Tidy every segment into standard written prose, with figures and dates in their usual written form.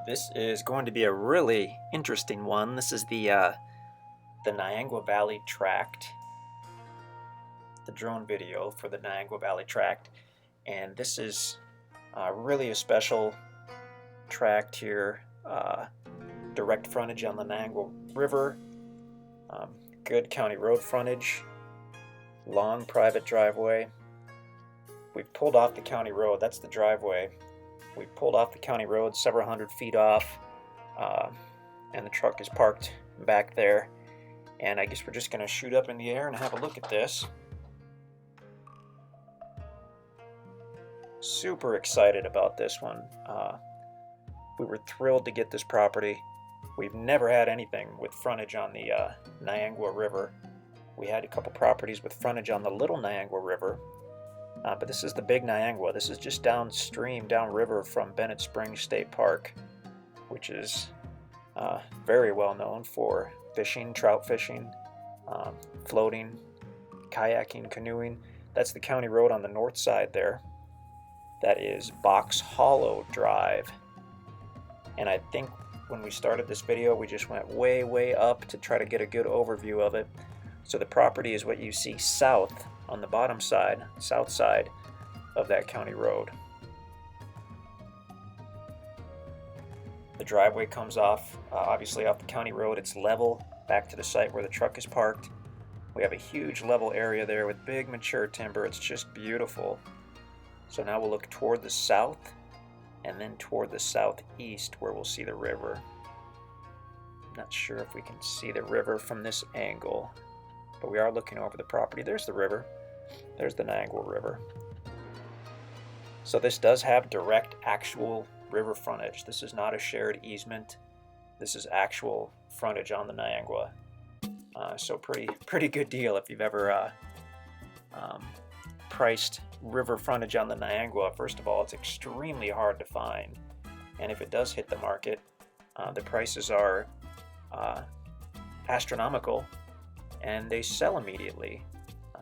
This is going to be a really interesting one. This is the Niangua Valley tract, the drone video for the Niangua Valley tract, and this is really a special tract here. Direct frontage on the Niangua River, good county road frontage, long private driveway. We've pulled off the county road. That's the driveway. We pulled off the county road several hundred feet off, and the truck is parked back there. And I guess we're just going to shoot up in the air and have a look at this. Super excited about this one. We were thrilled to get this property. We've never had anything with frontage on the Niangua River. We had a couple properties with frontage on the Little Niangua River. But this is the Big Niangua. This is just downstream, downriver from Bennett Springs State Park, which is very well known for fishing, trout fishing, floating, kayaking, canoeing. That's the county road on the north side there. That is Box Hollow Drive. And I think when we started this video, we just went way up to try to get a good overview of it. So the property is what you see south on the bottom side, south side of that county road. The driveway comes off, obviously off the county road. It's level back to the site where the truck is parked. We have a huge level area there with big mature timber. It's just beautiful. So now we'll look toward the south and then toward the southeast where we'll see the river. I'm not sure if we can see the river from this angle, but we are looking over the property. There's the river. There's the Niangua River. So this does have direct actual river frontage. This is not a shared easement. This is actual frontage on the Niangua. So pretty good deal if you've ever priced river frontage on the Niangua. First of all, it's extremely hard to find, and if it does hit the market, the prices are astronomical, and they sell immediately.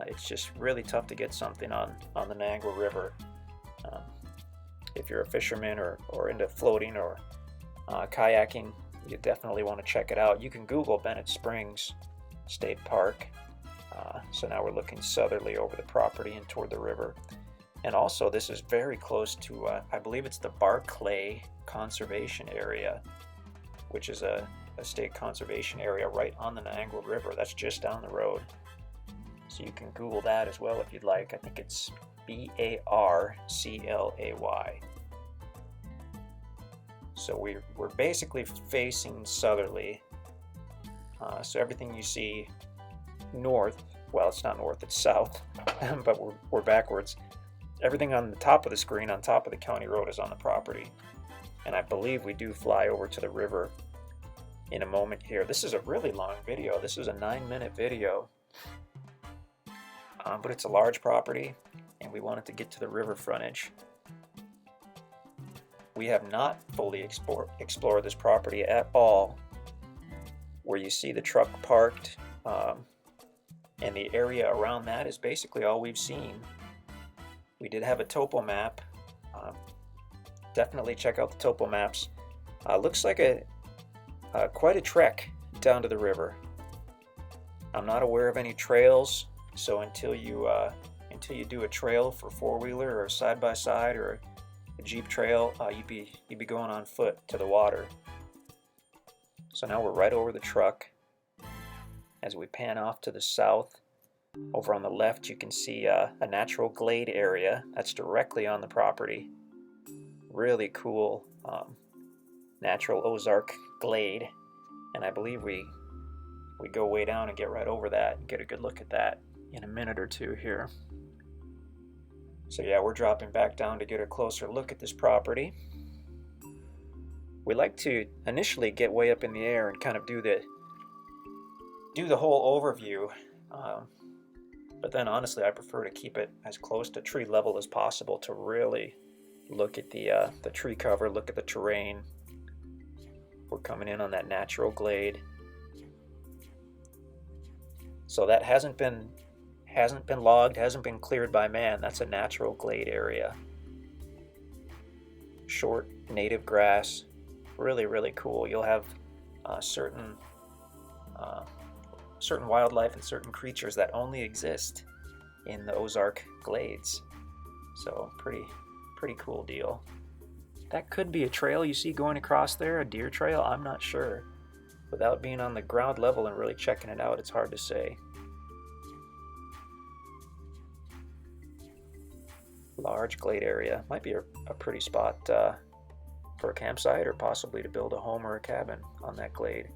It's just really tough to get something on the Niangua River. If you're a fisherman or into floating or kayaking, you definitely want to check it out. You can Google Bennett Springs State Park. So now we're looking southerly over the property and toward the river. And also this is very close to, I believe it's the Barclay Conservation Area, which is a state conservation area right on the Niangua River. That's just down the road. So you can Google that as well if you'd like. I think it's Barclay. So we're basically facing southerly. So everything you see north, well, it's not north, it's south, but we're backwards. Everything on the top of the screen, on top of the county road, is on the property. And I believe we do fly over to the river in a moment here. This is a really long video. This is a 9-minute video. But it's a large property, and we wanted to get to the river frontage. We have not fully explored this property at all. Where you see the truck parked, and the area around that is basically all we've seen. We did have a topo map. Definitely check out the topo maps. Looks like quite a trek down to the river. I'm not aware of any trails. So until you do a trail for four-wheeler or side-by-side or a Jeep trail, you'd be going on foot to the water. So now we're right over the truck. As we pan off to the south, over on the left you can see a natural glade area that's directly on the property. Really cool natural Ozark glade, and I believe we go way down and get right over that and get a good look at that in a minute or two here. So yeah, we're dropping back down to get a closer look at this property. We like to initially get way up in the air and kind of do the whole overview, but then honestly I prefer to keep it as close to tree level as possible to really look at the tree cover, look at the terrain. We're coming in on that natural glade. So that hasn't been logged, hasn't been cleared by man. That's a natural glade area. Short native grass, really, really cool. You'll have certain wildlife and certain creatures that only exist in the Ozark Glades. So pretty cool deal. That could be a trail you see going across there, a deer trail. I'm not sure. Without being on the ground level and really checking it out, it's hard to say. Large glade area. Might be a pretty spot for a campsite, or possibly to build a home or a cabin on that glade.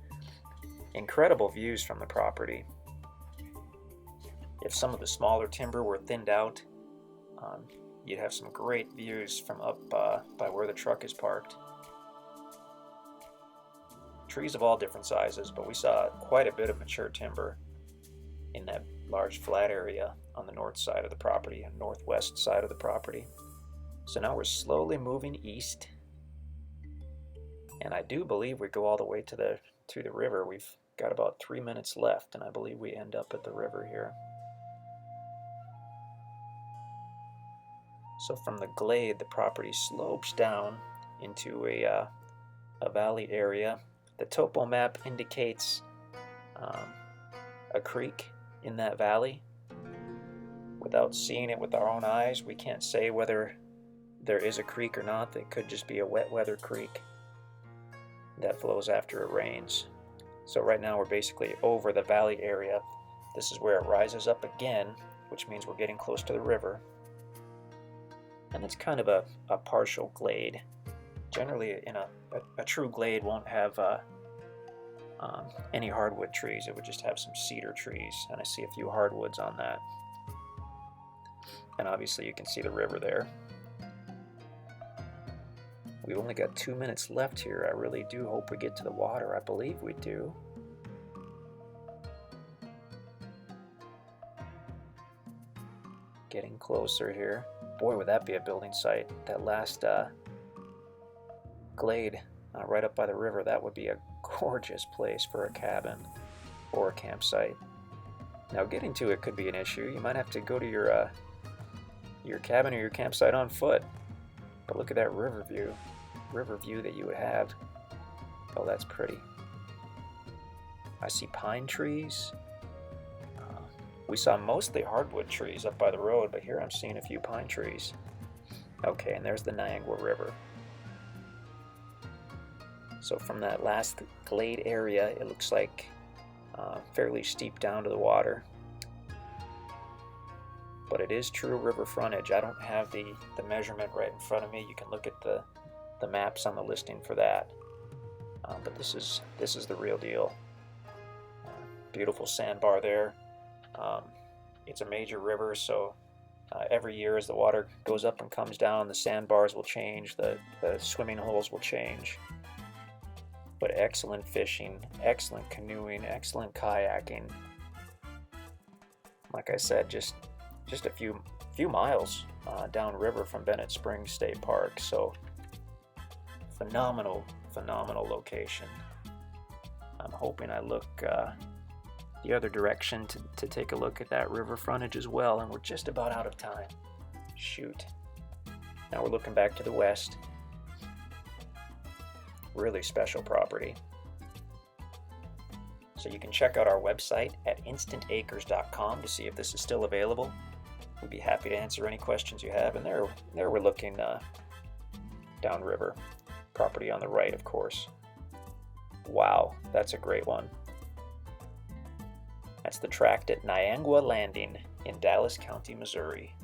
Incredible views from the property. If some of the smaller timber were thinned out, you'd have some great views from up by where the truck is parked. Trees of all different sizes, but we saw quite a bit of mature timber in that large flat area on the north side of the property and northwest side of the property. So now we're slowly moving east, and I do believe we go all the way to the river. We've got about 3 minutes left, and I believe we end up at the river here. So from the glade, the property slopes down into a valley area. The topo map indicates a creek in that valley. Without seeing it with our own eyes, we can't say whether there is a creek or not. It could just be a wet weather creek that flows after it rains. So right now we're basically over the valley area. This is where it rises up again, which means we're getting close to the river. And it's kind of a partial glade. Generally, in a true glade won't have any hardwood trees. It would just have some cedar trees, and I see a few hardwoods on that. And obviously you can see the river there. We've only got 2 minutes left here. I really do hope we get to the water. I believe we do. Getting closer here. Boy, would that be a building site. That last glade right up by the river, that would be a gorgeous place for a cabin or a campsite. Now getting to it could be an issue. You might have to go to your cabin or your campsite on foot. But look at that river view that you would have. Oh, that's pretty. I see pine trees. We saw mostly hardwood trees up by the road, but here I'm seeing a few pine trees. Okay, and there's the Niangua River. So from that last glade area, it looks like fairly steep down to the water. But it is true river frontage. I don't have the measurement right in front of me. You can look at the maps on the listing for that. But this is the real deal. Beautiful sandbar there. It's a major river, so every year as the water goes up and comes down, the sandbars will change, the swimming holes will change. But excellent fishing, excellent canoeing, excellent kayaking. Like I said, just a few miles downriver from Bennett Springs State Park. So phenomenal location. I'm hoping I look the other direction to take a look at that river frontage as well, and we're just about out of time. Shoot. Now we're looking back to the west. Really special property. So you can check out our website at instantacres.com to see if this is still available. We'd be happy to answer any questions you have. And there we're looking downriver. Property on the right, of course. Wow, that's a great one. That's the tract at Niangua Landing in Dallas County, Missouri.